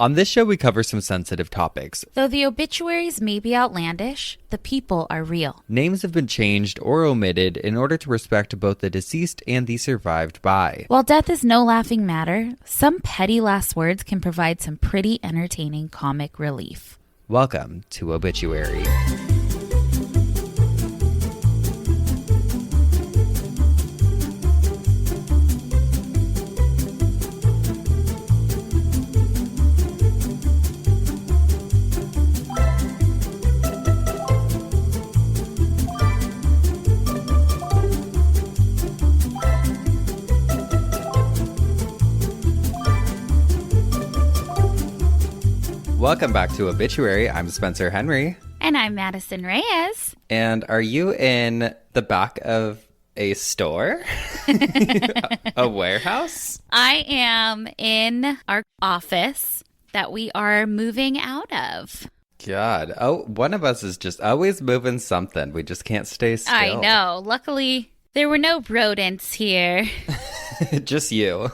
On this show, we cover some sensitive topics. Though the obituaries may be outlandish, the people are real. Names have been changed or omitted in order to respect both the deceased and the survived by. While death is no laughing matter, some petty last words can provide some pretty entertaining comic relief. Welcome to Obituary. Welcome back to Obituary. I'm Spencer Henry. And I'm Madison Reyes. And are you in the back of a store? A warehouse? I am in our office that we are moving out of. God. Oh, one of us is just always moving something. We just can't stay still. I know. Luckily, there were no rodents here. Just you.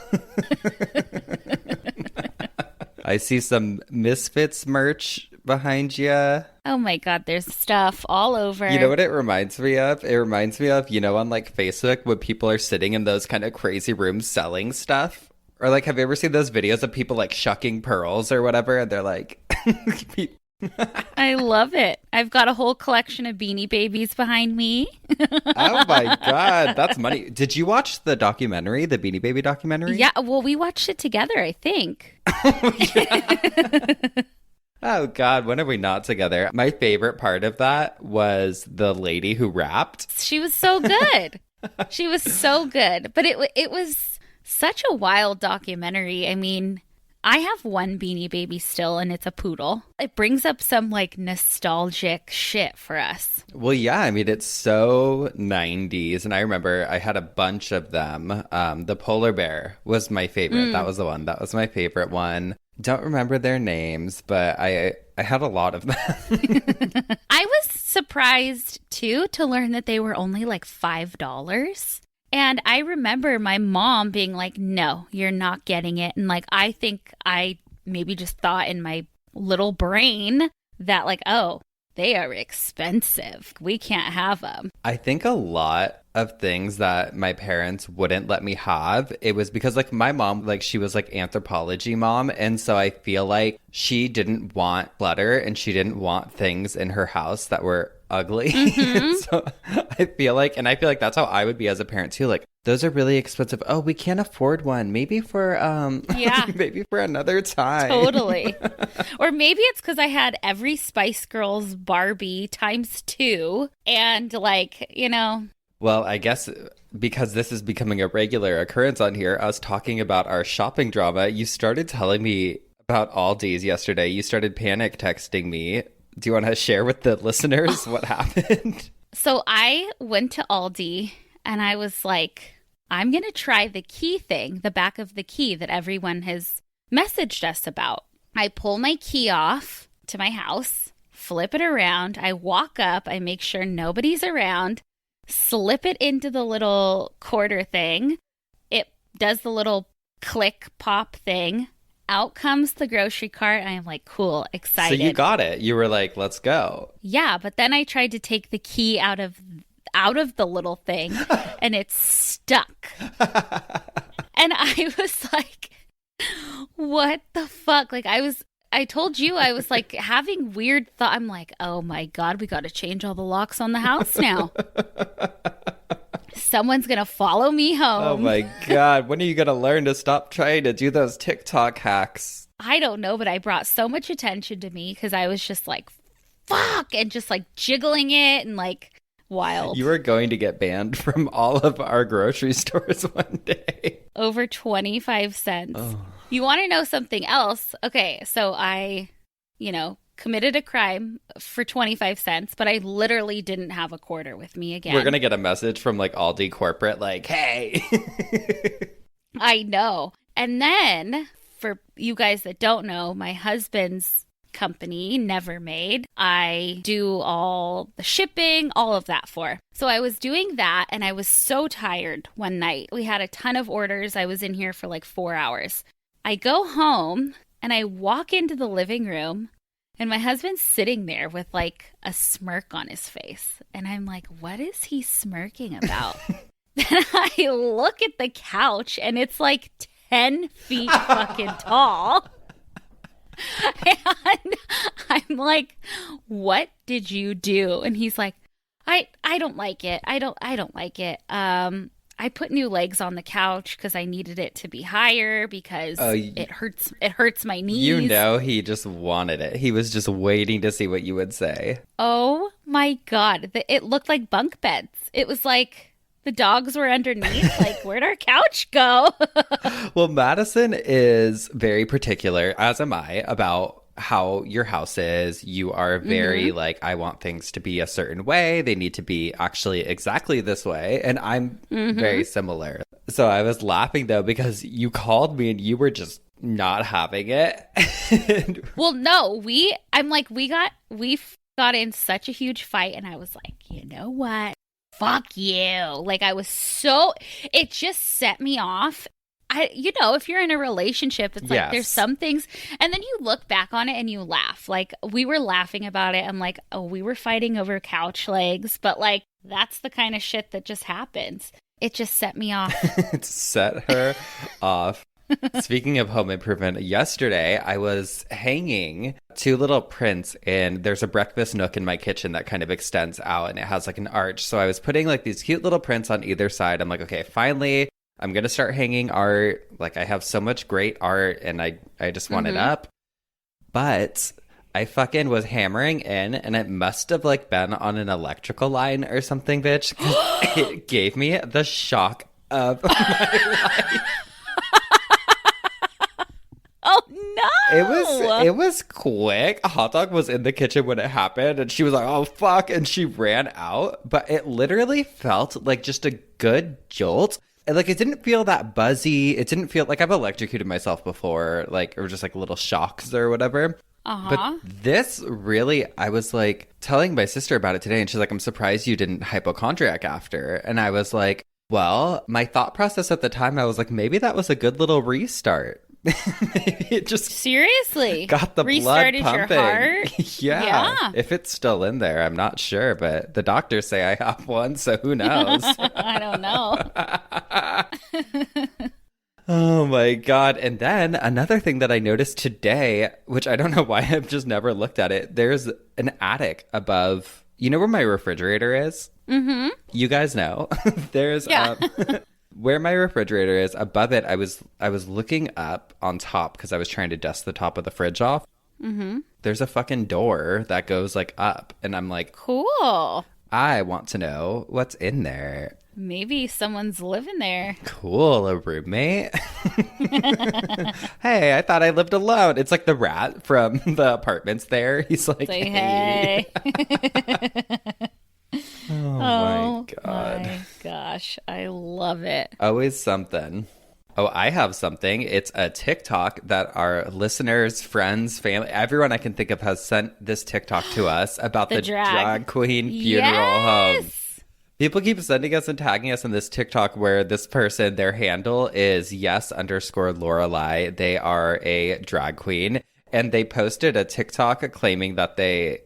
I see some Misfits merch behind you. Oh my God, there's stuff all over. You know what it reminds me of? It reminds me of, on like Facebook when people are sitting in those kind of crazy rooms selling stuff. Or like, have you ever seen those videos of people like shucking pearls or whatever? And they're like... I love it. I've got a whole collection of Beanie Babies behind me. Oh my God, that's money. Did you watch the documentary, the Beanie Baby documentary? Yeah, well, we watched it together, I think. Oh God, when are we not together? My favorite part of that was the lady who rapped. She was so good. She was so good. But it was such a wild documentary. I mean... I have one Beanie Baby still, and it's a poodle. It brings up some, like, nostalgic shit for us. Well, yeah, I mean, it's so 90s, and I remember I had a bunch of them. The polar bear was my favorite. That was the one. That was my favorite one. Don't remember their names, but I had a lot of them. I was surprised, too, to learn that they were only, like, $5. And I remember my mom being like, no, you're not getting it. And like, I think I maybe just thought in my little brain that like, oh, they are expensive. We can't have them. I think a lot of things that my parents wouldn't let me have, it was because like my mom, like she was like anthropology mom. And so I feel like she didn't want clutter and she didn't want things in her house that were ugly. So I feel like that's how I would be as a parent too. Like, those are really expensive. Oh, we can't afford one. Maybe for maybe for another time. Totally. Or maybe it's because I had every Spice Girls Barbie ×2 and like, Well, I guess because this is becoming a regular occurrence on here, us talking about our shopping drama, you started telling me about Aldi's yesterday. You started panic texting me. Do you want to share with the listeners what happened? So I went to Aldi and I was like, I'm going to try the key thing, the back of the key that everyone has messaged us about. I pull my key off to my house, flip it around. I walk up, I make sure nobody's around, slip it into the little quarter thing. It does the little click pop thing. Out comes the grocery cart. I am like, cool, excited. So you got it. You were like, let's go. Yeah, but then I tried to take the key out of the little thing and it's stuck. And I was like, what the fuck? Like I told you I was like having weird thought. I'm like, oh my God, we got to change all the locks on the house now. Someone's going to follow me home. Oh my God. When are you going to learn to stop trying to do those TikTok hacks? I don't know, but I brought so much attention to me because I was just like, fuck, and just like jiggling it and like wild. You are going to get banned from all of our grocery stores one day. Over 25 cents. Oh. You want to know something else? Okay, so I, committed a crime for 25 cents, but I literally didn't have a quarter with me again. We're going to get a message from like Aldi corporate like, hey. I know. And then for you guys that don't know, my husband's company, Never Made, I do all the shipping, all of that for. So I was doing that and I was so tired one night. We had a ton of orders. I was in here for like 4 hours. I go home And I walk into the living room and my husband's sitting there with like a smirk on his face. And I'm like, what is he smirking about? Then I look at the couch and it's like 10 feet fucking tall. And I'm like, what did you do? And he's like, I don't like it. I don't like it. I put new legs on the couch because I needed it to be higher because it hurts my knees. You know, he just wanted it. He was just waiting to see what you would say. Oh my God. It looked like bunk beds. It was like the dogs were underneath. Like, where'd our couch go? Well, Madison is very particular, as am I, about how your house is. You are very like, I want things to be a certain way. They need to be actually exactly this way. And I'm very similar. So I was laughing though, because you called me and you were just not having it. Well, no, we got in such a huge fight and I was like, you know what? Fuck you. Like it just set me off. If you're in a relationship, it's like there's some things, and then you look back on it and you laugh. Like, we were laughing about it. I'm like, oh, we were fighting over couch legs, but like, that's the kind of shit that just happens. It just set me off. It set her off. Speaking of home improvement, yesterday I was hanging 2 little prints, and there's a breakfast nook in my kitchen that kind of extends out and it has like an arch. So I was putting like these cute little prints on either side. I'm like, okay, finally I'm going to start hanging art. Like, I have so much great art and I just want it up. But I fucking was hammering in and it must have like been on an electrical line or something, bitch. 'Cause it gave me the shock of my life. Oh no! It was quick. Hot Dog was in the kitchen when it happened and she was like, oh fuck, and she ran out. But it literally felt like just a good jolt. And like, it didn't feel that buzzy. It didn't feel like I've electrocuted myself before, like, or just like little shocks or whatever. But this really, I was like telling my sister about it today and she's like, I'm surprised you didn't hypochondriac after. And I was like, well, my thought process at the time, I was like, maybe that was a good little restart. Maybe it just seriously got the restarted blood pumping. Your heart. Yeah. If it's still in there, I'm not sure, but the doctors say I have one, so who knows? I don't know. Oh my God. And then another thing that I noticed today, which I don't know why I've just never looked at it, there's an attic above, you know where my refrigerator is? Mm-hmm. You guys know. There's where my refrigerator is, above it, I was looking up on top because I was trying to dust the top of the fridge off. Mm-hmm. There's a fucking door that goes like up, and I'm like, cool. I want to know what's in there. Maybe someone's living there. Cool, a roommate. Hey, I thought I lived alone. It's like the rat from the apartments there. He's like, say hey. Oh my God. My gosh, I love it. Always something. Oh, I have something. It's a TikTok that our listeners, friends, family, everyone I can think of has sent this TikTok to us about the drag queen funeral home. People keep sending us and tagging us in this TikTok where this person, their handle is yes_Lorelai. They are a drag queen. And they posted a TikTok claiming that they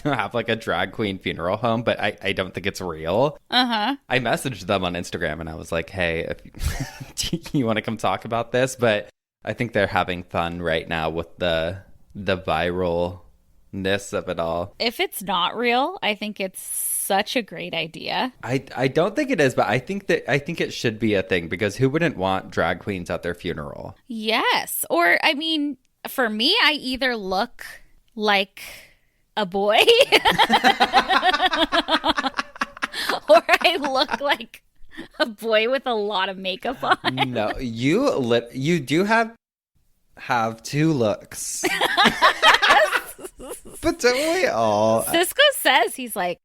have like a drag queen funeral home, but I don't think it's real. I messaged them on Instagram and I was like, hey, if you want to come talk about this? But I think they're having fun right now with the viralness of it all. If it's not real, I think it's such a great idea. I don't think it is, but I think it should be a thing because who wouldn't want drag queens at their funeral? Yes. Or, I mean, for me, I either look like a boy or I look like a boy with a lot of makeup on. No, you do have 2 looks. But don't we all? Cisco says he's like,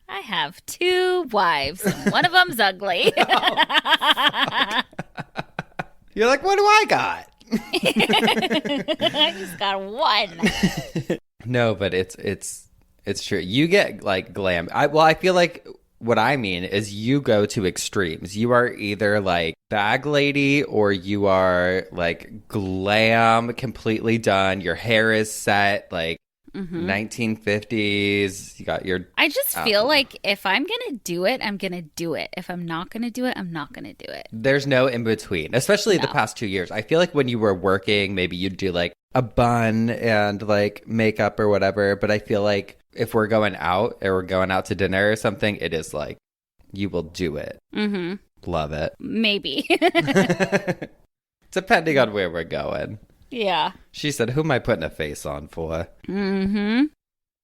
I have 2 wives. And one of them's ugly. You're like, what do I got? I just got 1. No, but it's true. You get like glam. I feel like what I mean is you go to extremes. You are either like bag lady or you are like glam, completely done. Your hair is set, like 1950s. You got your. I just feel like if I'm going to do it, I'm going to do it. If I'm not going to do it, I'm not going to do it. There's no in between, especially the past 2 years. I feel like when you were working, maybe you'd do like a bun and like makeup or whatever. But I feel like if we're going out or we're going out to dinner or something, it is like you will do it. Mm-hmm. Love it. Maybe. Depending on where we're going. Yeah. She said, who am I putting a face on for? Mm-hmm.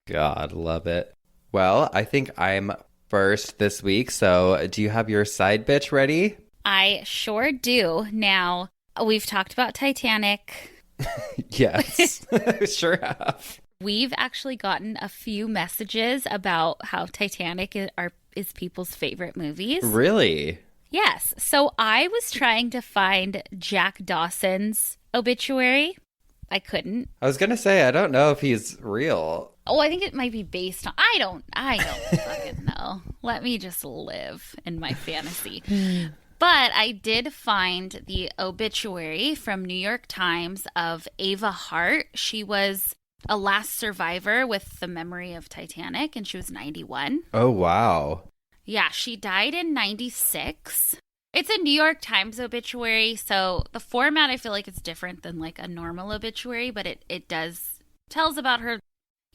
God, love it. Well, I think I'm first this week. So do you have your side bitch ready? I sure do. Now, we've talked about Titanic. Yes, I sure have. We've actually gotten a few messages about how Titanic is people's favorite movies. Really? Yes. So I was trying to find Jack Dawson's obituary. I couldn't. I was going to say, I don't know if he's real. Oh, I think it might be based on... I don't fucking know. Let me just live in my fantasy. But I did find the obituary from New York Times of Ava Hart. She was a last survivor with the memory of Titanic, and she was 91. Oh, wow. Yeah, she died in 96. It's a New York Times obituary, so the format I feel like it's different than like a normal obituary, but it tells about her,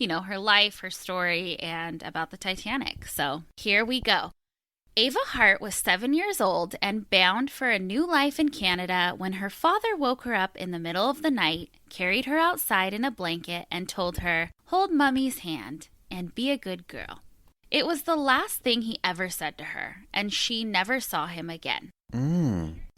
her life, her story, and about the Titanic. So here we go. Ava Hart was 7 years old and bound for a new life in Canada when her father woke her up in the middle of the night, carried her outside in a blanket, and told her, "Hold Mummy's hand and be a good girl." It was the last thing he ever said to her, and she never saw him again.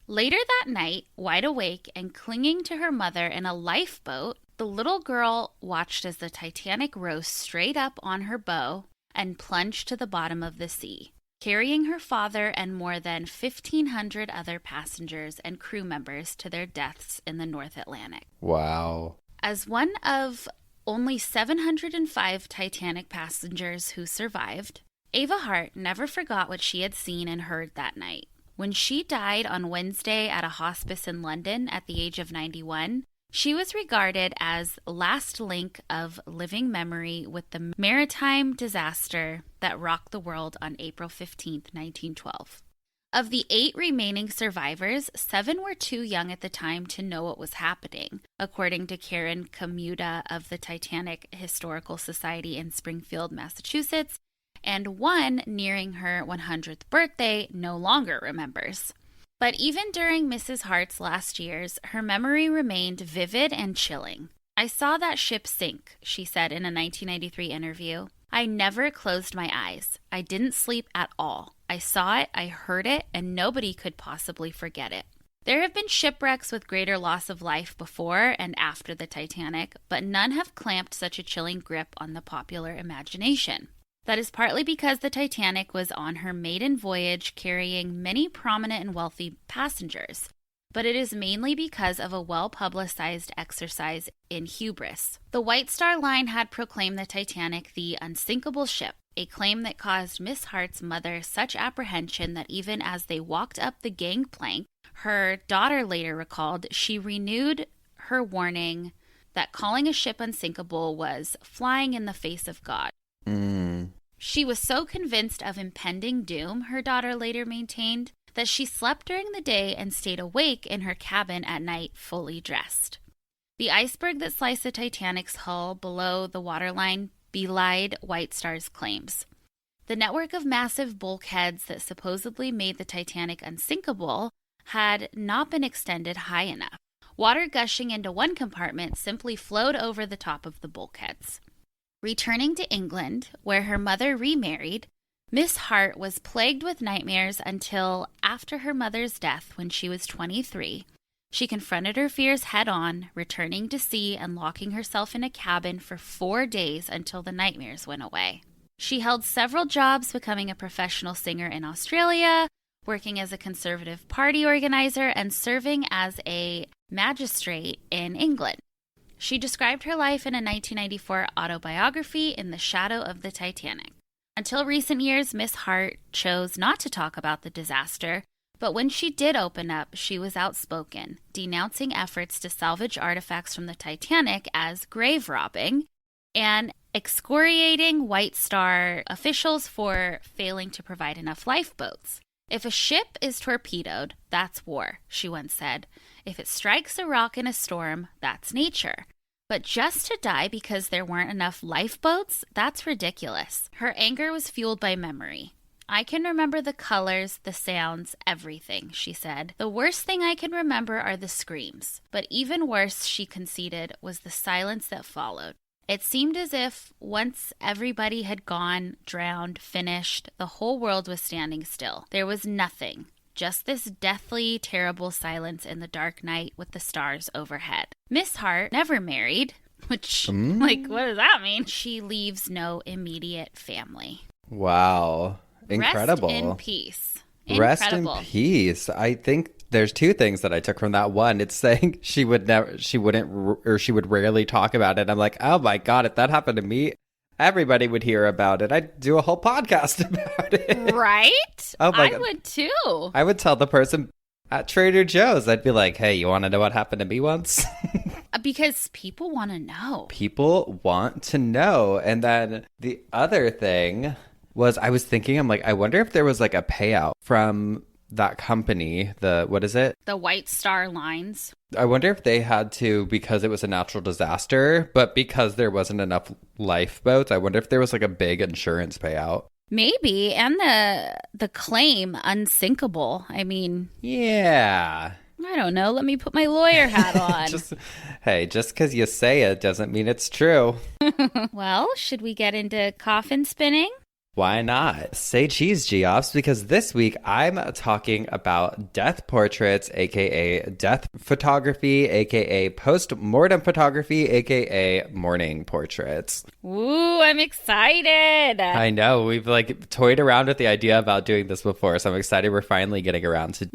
Later that night, wide awake and clinging to her mother in a lifeboat, the little girl watched as the Titanic rose straight up on her bow and plunged to the bottom of the sea, carrying her father and more than 1,500 other passengers and crew members to their deaths in the North Atlantic. Wow. As one of only 705 Titanic passengers who survived, Ava Hart never forgot what she had seen and heard that night. When she died on Wednesday at a hospice in London at the age of 91, she was regarded as last link of living memory with the maritime disaster that rocked the world on April 15, 1912. Of the 8 remaining survivors, 7 were too young at the time to know what was happening, according to Karen Kamuta of the Titanic Historical Society in Springfield, Massachusetts, and one nearing her 100th birthday no longer remembers. But even during Mrs. Hart's last years, her memory remained vivid and chilling. "I saw that ship sink," she said in a 1993 interview. "I never closed my eyes. I didn't sleep at all. I saw it, I heard it, and nobody could possibly forget it." There have been shipwrecks with greater loss of life before and after the Titanic, but none have clamped such a chilling grip on the popular imagination. That is partly because the Titanic was on her maiden voyage carrying many prominent and wealthy passengers, but it is mainly because of a well-publicized exercise in hubris. The White Star Line had proclaimed the Titanic the unsinkable ship, a claim that caused Miss Hart's mother such apprehension that even as they walked up the gangplank, her daughter later recalled she renewed her warning that calling a ship unsinkable was flying in the face of God. She was so convinced of impending doom, her daughter later maintained, that she slept during the day and stayed awake in her cabin at night fully dressed. The iceberg that sliced the Titanic's hull below the waterline belied White Star's claims. The network of massive bulkheads that supposedly made the Titanic unsinkable had not been extended high enough. Water gushing into one compartment simply flowed over the top of the bulkheads. Returning to England, where her mother remarried, Miss Hart was plagued with nightmares until after her mother's death when she was 23. She confronted her fears head-on, returning to sea and locking herself in a cabin for 4 days until the nightmares went away. She held several jobs, becoming a professional singer in Australia, working as a Conservative Party organizer, and serving as a magistrate in England. She described her life in a 1994 autobiography, In the Shadow of the Titanic. Until recent years, Miss Hart chose not to talk about the disaster, but when she did open up, she was outspoken, denouncing efforts to salvage artifacts from the Titanic as grave robbing and excoriating White Star officials for failing to provide enough lifeboats. If a ship is torpedoed, that's war, she once said. If it strikes a rock in a storm, that's nature. But just to die because there weren't enough lifeboats, that's ridiculous. Her anger was fueled by memory. I can remember the colors, the sounds, everything, she said. The worst thing I can remember are the screams. But even worse, she conceded, was the silence that followed. It seemed as if once everybody had gone, drowned, finished, the whole world was standing still. There was nothing. Just this deathly, terrible silence in the dark night with the stars overhead. Miss Hart never married, which, what does that mean? She leaves no immediate family. Wow. Incredible. Rest in peace. Rest Incredible. in peace. I think there's two things that I took from that. One, it's saying she would rarely talk about it. I'm like, oh my God, if that happened to me, everybody would hear about it. I'd do a whole podcast about it. Right? Oh my I God. would too. I would tell the person at Trader Joe's, I'd be like, hey, you want to know what happened to me once? Because people want to know. People want to know. And then the other thing was I was thinking, I'm like, I wonder if there was like a payout from that company, what is it? The White Star Lines. I wonder if they had to, because it was a natural disaster, but because there wasn't enough lifeboats, I wonder if there was like a big insurance payout. Maybe. And the claim unsinkable. I mean. Yeah. I don't know. Let me put my lawyer hat on. just because you say it doesn't mean it's true. Well, should we get into coffin spinning? Why not? Say cheese, Geoffs, because this week I'm talking about death portraits, aka death photography, aka post-mortem photography, aka mourning portraits. Ooh, I'm excited. I know. We've like toyed around with the idea about doing this before, so I'm excited we're finally getting around to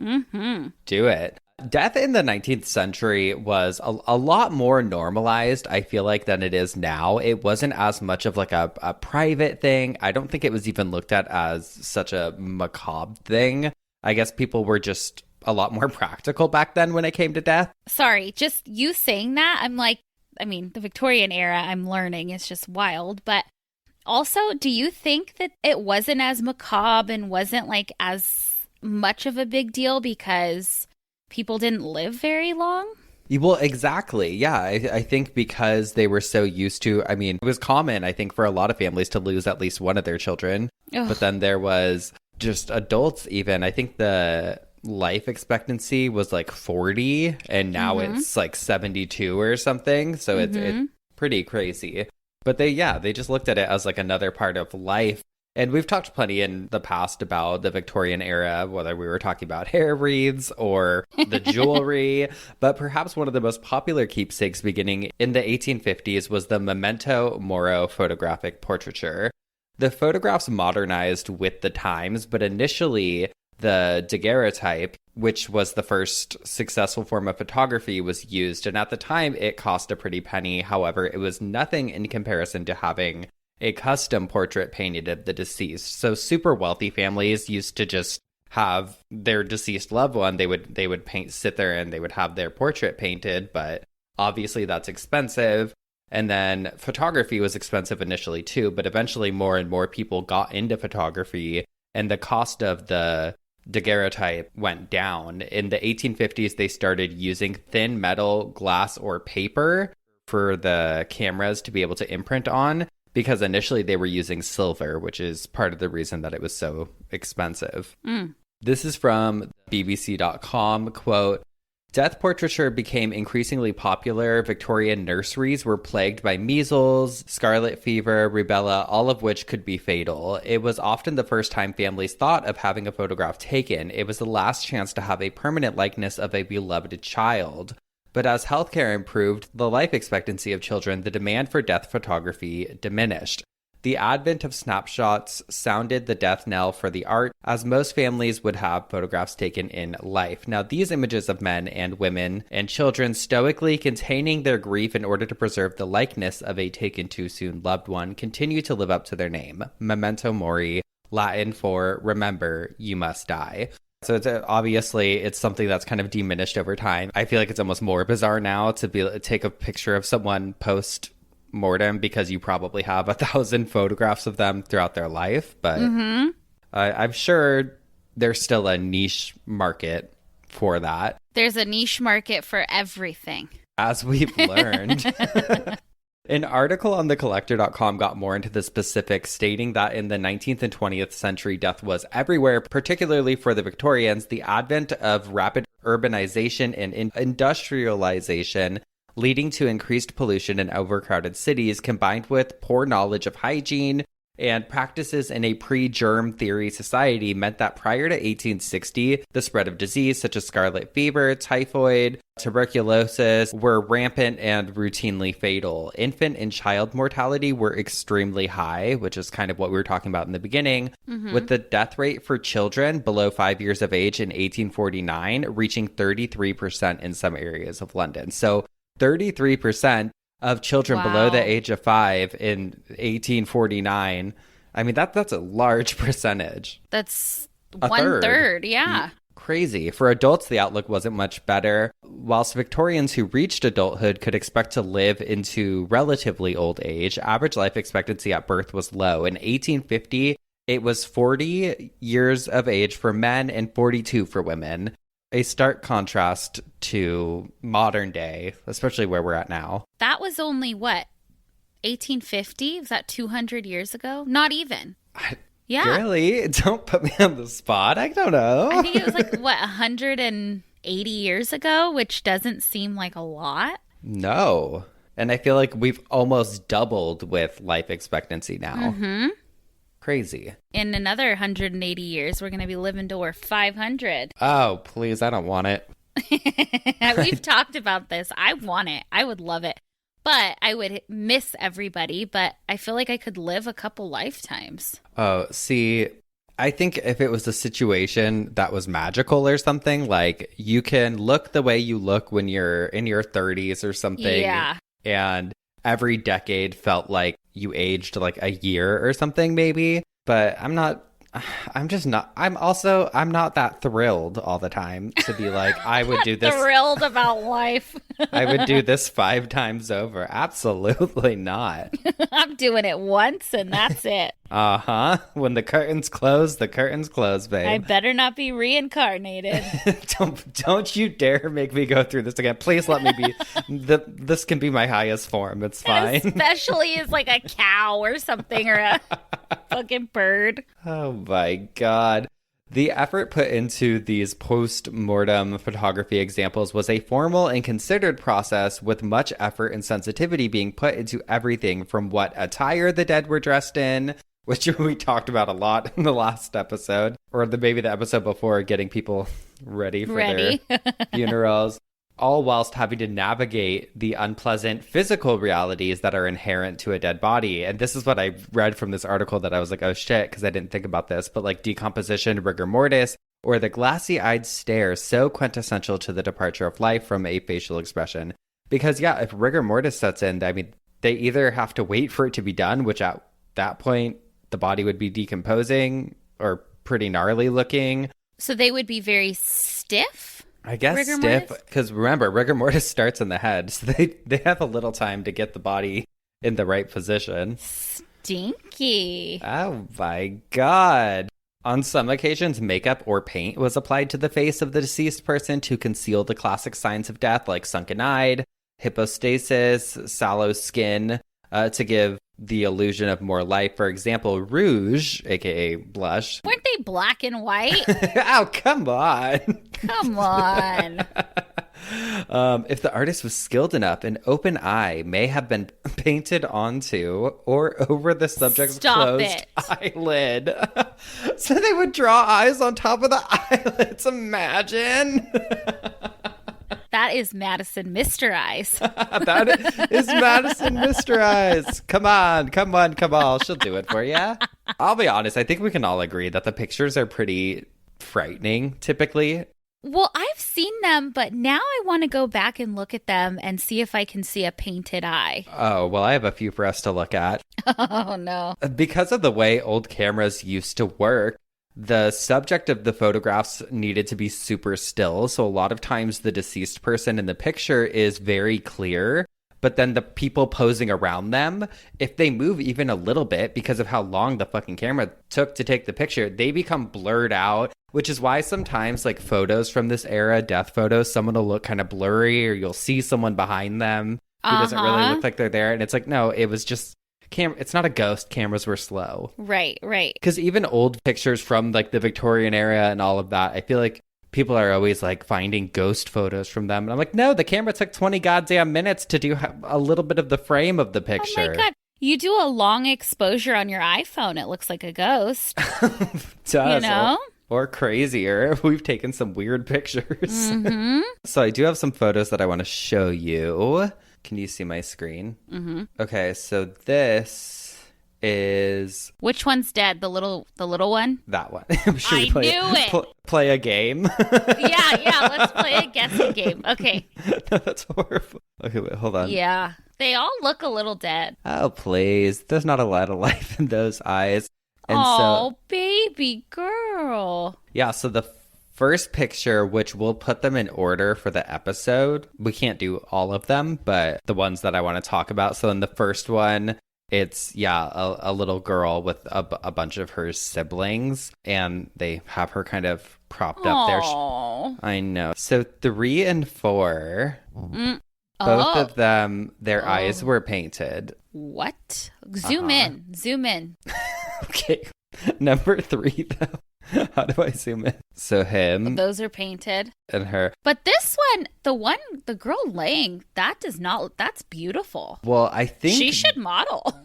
do it. Death in the 19th century was a lot more normalized, I feel like, than it is now. It wasn't as much of like a private thing. I don't think it was even looked at as such a macabre thing. I guess people were just a lot more practical back then when it came to death. Sorry, just you saying that, I'm like, I mean, the Victorian era, I'm learning, it's just wild. But also, do you think that it wasn't as macabre and wasn't like as much of a big deal because people didn't live very long? Well, exactly. Yeah, I think because they were so used to, I mean, it was common, I think, for a lot of families to lose at least one of their children. Ugh. But then there was just adults even. I think the life expectancy was like 40 and now it's like 72 or something. So it's pretty crazy. But they just looked at it as like another part of life. And we've talked plenty in the past about the Victorian era, whether we were talking about hair wreaths or the jewelry. But perhaps one of the most popular keepsakes beginning in the 1850s was the memento moro photographic portraiture. The photographs modernized with the times, but initially the daguerreotype, which was the first successful form of photography, was used. And at the time, it cost a pretty penny. However, it was nothing in comparison to having a custom portrait painted of the deceased. So super wealthy families used to just have their deceased loved one. They would sit there and they would have their portrait painted, but obviously that's expensive. And then photography was expensive initially too, but eventually more and more people got into photography and the cost of the daguerreotype went down. In the 1850s, they started using thin metal, glass, or paper for the cameras to be able to imprint on, because initially they were using silver, which is part of the reason that it was so expensive. This is from BBC.com, quote, "Death portraiture became increasingly popular. Victorian nurseries were plagued by measles, scarlet fever, rubella, all of which could be fatal. It was often the first time families thought of having a photograph taken. It was the last chance to have a permanent likeness of a beloved child. But as healthcare improved, the life expectancy of children, the demand for death photography diminished. The advent of snapshots sounded the death knell for the art, as most families would have photographs taken in life. Now, these images of men and women and children stoically containing their grief in order to preserve the likeness of a taken too soon loved one continue to live up to their name. Memento mori, Latin for remember, you must die. So it's something that's kind of diminished over time. I feel like it's almost more bizarre now to take a picture of someone post-mortem because you probably have 1,000 photographs of them throughout their life. But I'm sure there's still a niche market for that. There's a niche market for everything. As we've learned. An article on thecollector.com got more into the specifics, stating that in the 19th and 20th century, death was everywhere, particularly for the Victorians. The advent of rapid urbanization and industrialization, leading to increased pollution in overcrowded cities, combined with poor knowledge of hygiene and practices in a pre-germ theory society, meant that prior to 1860, the spread of disease such as scarlet fever, typhoid, tuberculosis were rampant and routinely fatal. Infant and child mortality were extremely high, which is kind of what we were talking about in the beginning, with the death rate for children below 5 years of age in 1849 reaching 33% in some areas of London. So 33% of children below the age of 5 in 1849. I mean, that's a large percentage. That's one third, yeah. Crazy. For adults, the outlook wasn't much better. Whilst Victorians who reached adulthood could expect to live into relatively old age, average life expectancy at birth was low. In 1850, it was 40 years of age for men and 42 for women. A stark contrast to modern day, especially where we're at now. That was only, what, 1850? Was that 200 years ago? Not even. Yeah. Really? Don't put me on the spot. I don't know. I think it was like, what, 180 years ago, which doesn't seem like a lot. No. And I feel like we've almost doubled with life expectancy now. Crazy. In another 180 years, we're going to be living to we're 500. Oh, please. I don't want it. We've talked about this. I want it. I would love it. But I would miss everybody. But I feel like I could live a couple lifetimes. Oh, see, I think if it was a situation that was magical or something, like you can look the way you look when you're in your 30s or something. Yeah. And every decade felt like you aged like a year or something maybe, but I'm not that thrilled all the time to be like, I would do this. Thrilled about life. I would do this 5 times over. Absolutely not. I'm doing it once and that's it. Uh-huh. When the curtains close, babe. I better not be reincarnated. Don't you dare make me go through this again. Please let me be. This can be my highest form. It's fine. Especially as like a cow or something or a fucking bird. Oh my God. The effort put into these post-mortem photography examples was a formal and considered process with much effort and sensitivity being put into everything from what attire the dead were dressed in, which we talked about a lot in the last episode, or maybe the episode before, getting people ready for their funerals, all whilst having to navigate the unpleasant physical realities that are inherent to a dead body. And this is what I read from this article that I was like, oh shit, because I didn't think about this, but like decomposition, rigor mortis, or the glassy-eyed stare, so quintessential to the departure of life from a facial expression. Because yeah, if rigor mortis sets in, I mean, they either have to wait for it to be done, which at that point, the body would be decomposing or pretty gnarly looking. So they would be very stiff? I guess rigor stiff, because remember, rigor mortis starts in the head, so they have a little time to get the body in the right position. Stinky. Oh my God. On some occasions, makeup or paint was applied to the face of the deceased person to conceal the classic signs of death, like sunken eye, hypostasis, sallow skin, to give the illusion of more life. For example, rouge, aka blush. Weren't they black and white? Oh, come on. Come on. If the artist was skilled enough, an open eye may have been painted onto or over the subject's closed eyelid. So they would draw eyes on top of the eyelids. Imagine. That is Madison Mr. Eyes. That is Madison Mr. Eyes. Come on. She'll do it for you. I'll be honest. I think we can all agree that the pictures are pretty frightening, typically. Well, I've seen them, but now I want to go back and look at them and see if I can see a painted eye. Oh, well, I have a few for us to look at. Oh, no. Because of the way old cameras used to work, the subject of the photographs needed to be super still. So a lot of times the deceased person in the picture is very clear. But then the people posing around them, if they move even a little bit because of how long the fucking camera took to take the picture, they become blurred out, which is why sometimes like photos from this era, death photos, someone will look kind of blurry or you'll see someone behind them who doesn't really look like they're there. And it's like, no, it was just it's not a ghost. Cameras were slow. Right. Because even old pictures from like the Victorian era and all of that, I feel like people are always like finding ghost photos from them. And I'm like, no, the camera took 20 goddamn minutes to do a little bit of the frame of the picture. Oh my God. You do a long exposure on your iPhone, it looks like a ghost. Does, you know? Or crazier. We've taken some weird pictures. Mm-hmm. So I do have some photos that I want to show you. Can you see my screen? Mm-hmm. Okay, so this is... Which one's dead? The little one? That one. Should we knew it. Play a game? Yeah. Let's play a guessing game. Okay. No, that's horrible. Okay, wait, hold on. Yeah. They all look a little dead. Oh, please. There's not a lot of life in those eyes. And baby girl. Yeah, so the first picture, which we'll put them in order for the episode. We can't do all of them, but the ones that I want to talk about. So in the first one, it's, a little girl with a bunch of her siblings, and they have her kind of propped up there. I know. So 3 and 4, both of them, their eyes were painted. What? Zoom in. Okay. Number 3, though. How do I zoom in? So him. Those are painted. And her. But this one, the girl laying, that's beautiful. Well, I think. She should model.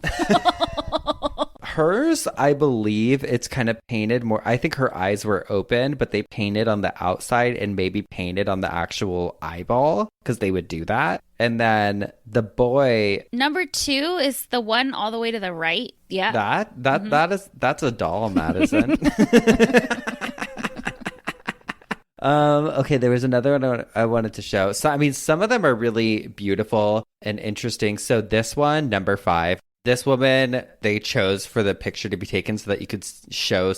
Hers, I believe it's kind of painted more. I think her eyes were open, but they painted on the outside and maybe painted on the actual eyeball because they would do that. And then the boy. Number 2 is the one all the way to the right. Yeah. That's a doll, Madison. Okay, there was another one I wanted to show. So, I mean, some of them are really beautiful and interesting. So this one, number 5, this woman, they chose for the picture to be taken so that you could show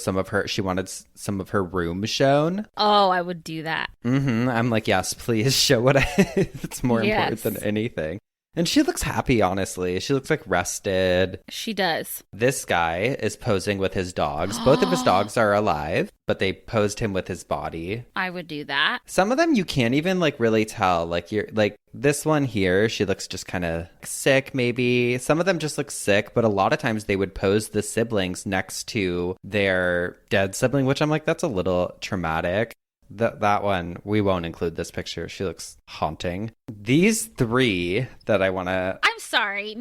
she wanted some of her room shown. Oh, I would do that. Mm-hmm. I'm like, yes, please show what it's more important than anything. And she looks happy, honestly. She looks like rested. She does. This guy is posing with his dogs. Both of his dogs are alive, but they posed him with his body. I would do that. Some of them you can't even really tell. You're this one here, she looks just kind of sick, maybe. Some of them just look sick, but a lot of times they would pose the siblings next to their dead sibling, which I'm like, that's a little traumatic. That one, we won't include this picture. She looks haunting. These 3 that I want to... I'm sorry.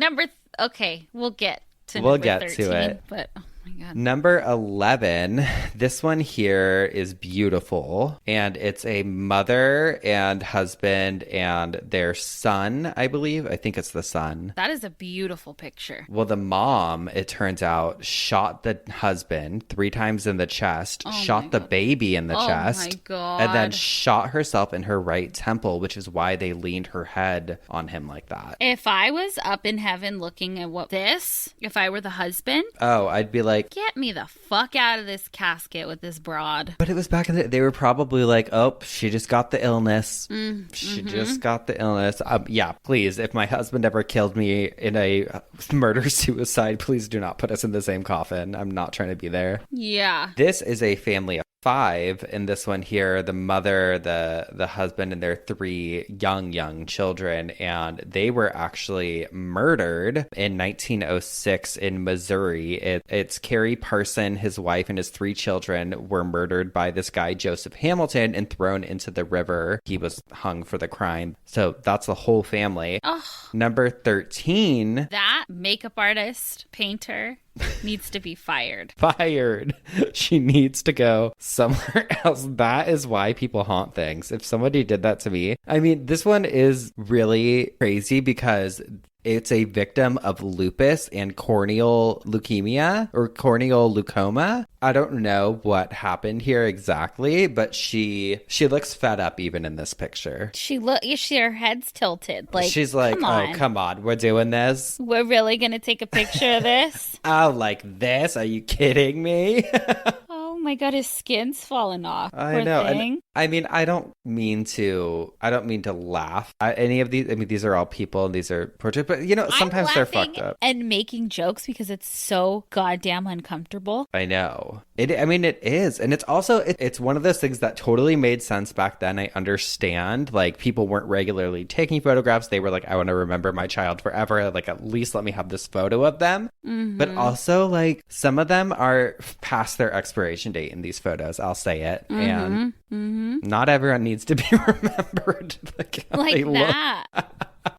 Okay, we'll get to number 13, to it. But, oh my God. Number 11, this one here is beautiful. And it's a mother and husband and their son, I believe. I think it's the son. That is a beautiful picture. Well, the mom, it turns out, shot the husband 3 times in the chest, shot the baby in the chest. Oh my God. And then shot herself in her right temple, which is why they leaned her head on him like that. If I was up in heaven looking at if I were the husband, I'd be like, get me the fuck out of this casket with this broad. But it was back in they were probably like, oh, she just got the illness. She just got the illness. Yeah, please, if my husband ever killed me in a murder-suicide, please do not put us in the same coffin. I'm not trying to be there. Yeah. This is a family of 5. In this one here, the mother, the husband, and their 3 young children, and they were actually murdered in 1906 in Missouri. It's Carrie Parson, his wife, and his 3 children were murdered by this guy Joseph Hamilton and thrown into the river. He was hung for the crime. So that's the whole family. Oh. Number 13. That makeup artist, painter, needs to be fired. Fired. She needs to go somewhere else. That is why people haunt things. If somebody did that to me, I mean, this one is really crazy because it's a victim of lupus and corneal leukemia or corneal leukoma. I don't know what happened here exactly, but she looks fed up even in this picture. Her head's tilted. Like, she's like, oh, come on, we're doing this. We're really gonna take a picture of this? Oh, like this? Are you kidding me? Oh my God, his skin's falling off. I know. And, I mean, I don't mean to laugh at any of these. I mean, these are all people and these are portraits, but you know, sometimes they're fucked up. And making jokes because it's so goddamn uncomfortable. I know. It is. And it's also, it's one of those things that totally made sense back then. I understand, like, people weren't regularly taking photographs. They were like, I want to remember my child forever. Like, at least let me have this photo of them. Mm-hmm. But also, like, some of them are past their expiration date in these photos. I'll say it. Mm-hmm. And not everyone needs to be remembered like that.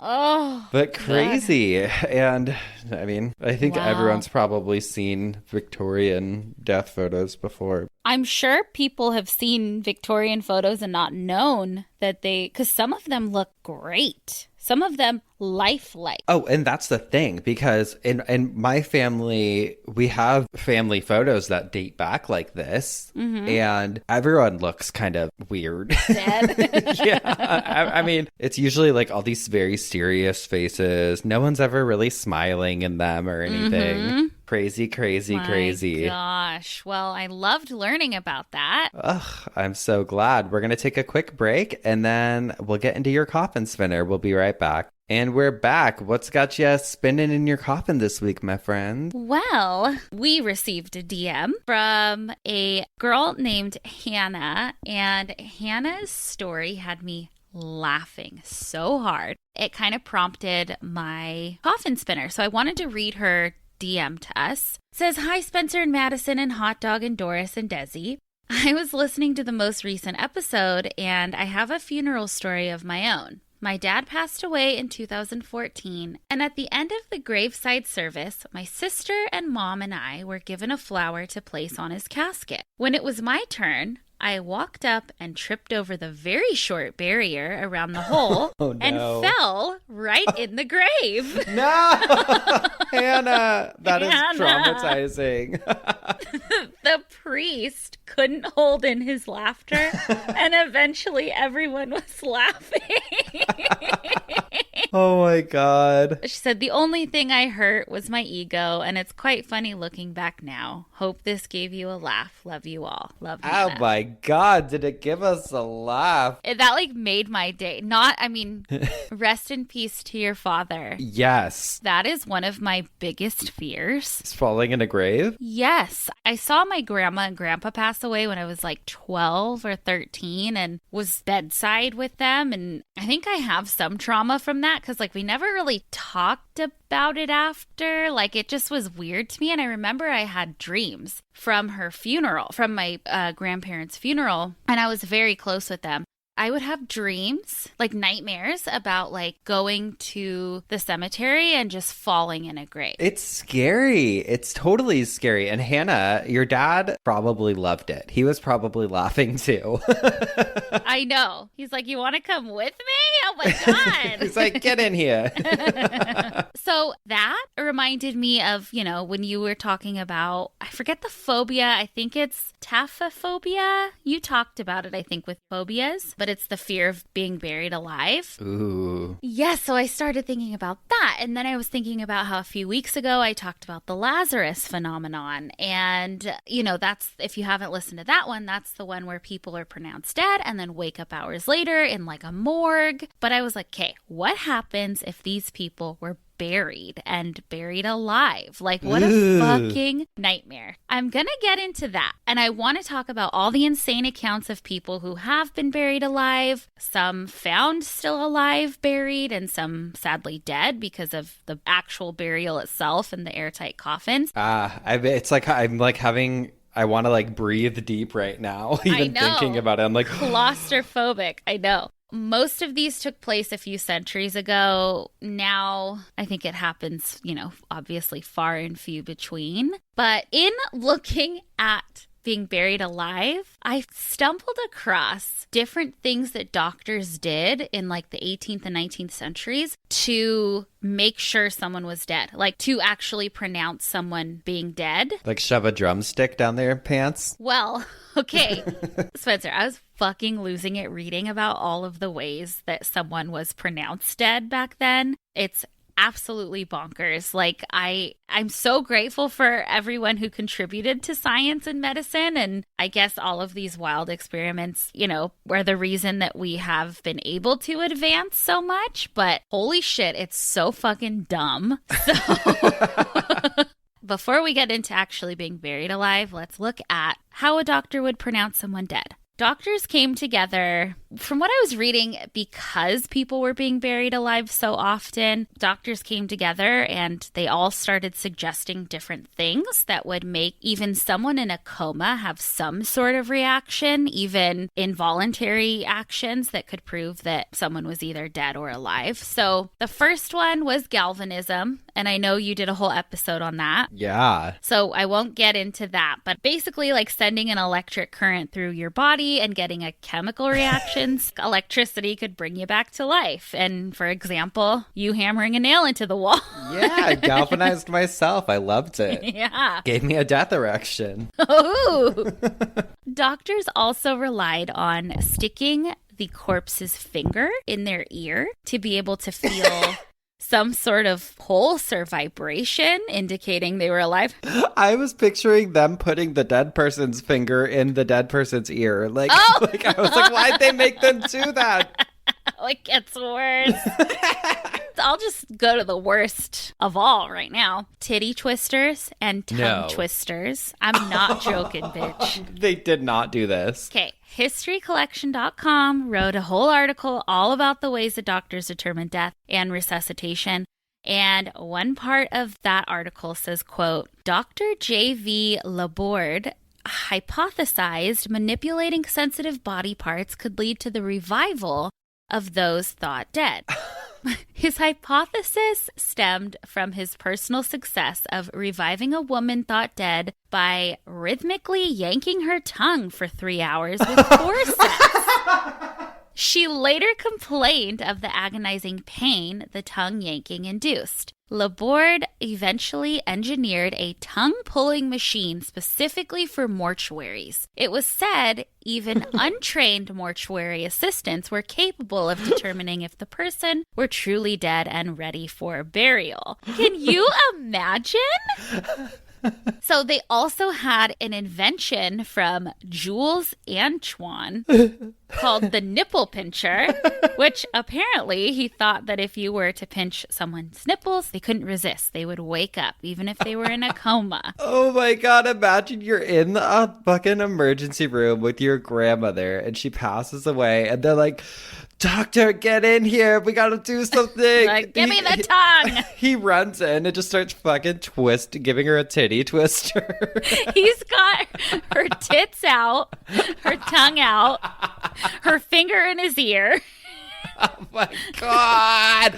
Oh, but crazy. God. And I mean, I think everyone's probably seen Victorian death photos before. I'm sure people have seen Victorian photos and not known that because some of them look great. Some of them lifelike. Oh, and that's the thing, because in my family, we have family photos that date back like this, and everyone looks kind of weird. Dead. Yeah. I mean, it's usually like all these very serious faces. No one's ever really smiling in them or anything. Crazy. Gosh. Well, I loved learning about that. Ugh, I'm so glad. We're going to take a quick break and then we'll get into your coffin spinner. We'll be right back. And we're back. What's got you spinning in your coffin this week, my friend? Well, we received a DM from a girl named Hannah, and Hannah's story had me laughing so hard. It kind of prompted my coffin spinner. So I wanted to read her DM to us. It says, "Hi, Spencer and Madison and Hot Dog and Doris and Desi. I was listening to the most recent episode and I have a funeral story of my own. My dad passed away in 2014, and at the end of the graveside service, my sister and mom and I were given a flower to place on his casket. When it was my turn, I walked up and tripped over the very short barrier around the hole and fell right in the grave." No! Hannah, that is traumatizing. The priest couldn't hold in his laughter, and eventually everyone was laughing. Oh my God. She said, "The only thing I hurt was my ego, and it's quite funny looking back now. Hope this gave you a laugh. Love you all. Love you." Oh my God, did it give us a laugh? That like made my day. Rest in peace to your father. Yes. That is one of my biggest fears. Is falling in a grave? Yes. I saw my grandma and grandpa pass away when I was like 12 or 13 and was bedside with them. And I think I have some trauma from that because like we never really talked about it after. Like it just was weird to me. And I remember I had dreams from her funeral, from my grandparents' funeral, and I was very close with them. I would have dreams, like nightmares about like going to the cemetery and just falling in a grave. It's scary. It's totally scary. And Hannah, your dad probably loved it. He was probably laughing too. I know. He's like, "You want to come with me? Oh my God." He's like, "Get in here." So that reminded me of, when you were talking about, I forget the phobia. I think it's taphophobia. You talked about it, I think, with phobias, but it's the fear of being buried alive. Ooh. Yes, so I started thinking about that. And then I was thinking about how a few weeks ago I talked about the Lazarus phenomenon. And, that's, if you haven't listened to that one, that's the one where people are pronounced dead and then wake up hours later in like a morgue. But I was like, okay, what happens if these people were buried alive? Like, what a fucking nightmare. I'm gonna get into that, and I want to talk about all the insane accounts of people who have been buried alive, some found still alive buried, and some sadly dead because of the actual burial itself and the airtight coffins. It's like I'm like having, I want to like breathe deep right now, even thinking about it. I'm like claustrophobic. I know. most of these took place a few centuries ago. Now, I think it happens, obviously far and few between. But in looking at being buried alive, I stumbled across different things that doctors did in like the 18th and 19th centuries to make sure someone was dead, like to actually pronounce someone being dead. Like shove a drumstick down their pants? Well, okay. Spencer, I was fucking losing it reading about all of the ways that someone was pronounced dead back then. It's absolutely bonkers. Like I'm so grateful for everyone who contributed to science and medicine, and I guess all of these wild experiments, were the reason that we have been able to advance so much. But holy shit, it's so fucking dumb. So before we get into actually being buried alive, let's look at how a doctor would pronounce someone dead. Doctors came together, from what I was reading, because people were being buried alive so often. Doctors came together and they all started suggesting different things that would make even someone in a coma have some sort of reaction, even involuntary actions that could prove that someone was either dead or alive. So the first one was galvanism, and I know you did a whole episode on that. Yeah. So I won't get into that, but basically like sending an electric current through your body and getting a chemical reactions. Electricity could bring you back to life. And for example, you hammering a nail into the wall. Yeah, I galvanized myself. I loved it. Yeah. Gave me a death erection. Ooh. Doctors also relied on sticking the corpse's finger in their ear to be able to feel some sort of pulse or vibration indicating they were alive. I was picturing them putting the dead person's finger in the dead person's ear. Like I was like, why'd they make them do that? It gets worse. I'll just go to the worst of all right now. Titty twisters and tongue twisters. I'm not joking, bitch. They did not do this. Okay. HistoryCollection.com wrote a whole article all about the ways that doctors determine death and resuscitation. And one part of that article says, quote, Dr. J.V. Laborde hypothesized manipulating sensitive body parts could lead to the revival of those thought dead. His hypothesis stemmed from his personal success of reviving a woman thought dead by rhythmically yanking her tongue for 3 hours with forceps. She later complained of the agonizing pain the tongue yanking induced. Laborde eventually engineered a tongue-pulling machine specifically for mortuaries. It was said even untrained mortuary assistants were capable of determining if the person were truly dead and ready for burial. Can you imagine? So they also had an invention from Jules Antoine called the nipple pincher, which apparently he thought that if you were to pinch someone's nipples, they couldn't resist. They would wake up, even if they were in a coma. Oh my God, imagine you're in a fucking emergency room with your grandmother and she passes away and they're like, doctor, get in here. We got to do something. Like, give me the tongue. He runs in and just starts fucking giving her a titty twister. He's got her tits out, her tongue out, her finger in his ear. Oh my God.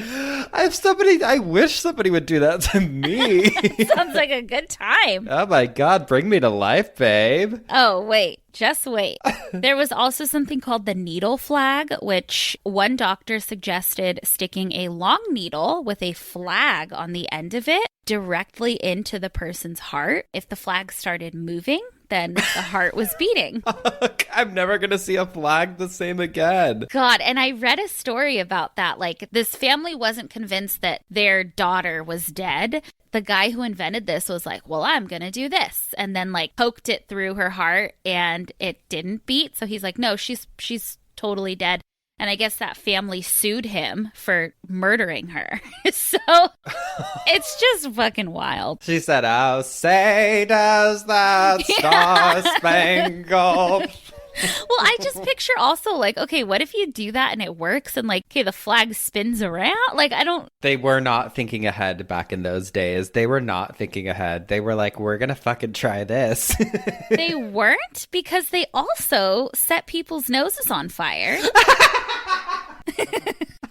I wish somebody would do that to me. Sounds like a good time. Oh my God, bring me to life, babe. Oh, wait. Just wait. There was also something called the needle flag, which one doctor suggested sticking a long needle with a flag on the end of it directly into the person's heart. If the flag started moving, then the heart was beating. I'm never going to see a flag the same again. God, and I read a story about that. Like, this family wasn't convinced that their daughter was dead. The guy who invented this was like, well, I'm going to do this. And then like poked it through her heart and it didn't beat. So he's like, no, she's totally dead. And I guess that family sued him for murdering her. So it's just fucking wild. She said, oh, say does that star-spangled... Well, I just picture also like, okay, what if you do that and it works and like, okay, the flag spins around? Like, I don't... They were not thinking ahead back in those days. They were not thinking ahead. They were like, we're going to fucking try this. They weren't, because they also set people's noses on fire.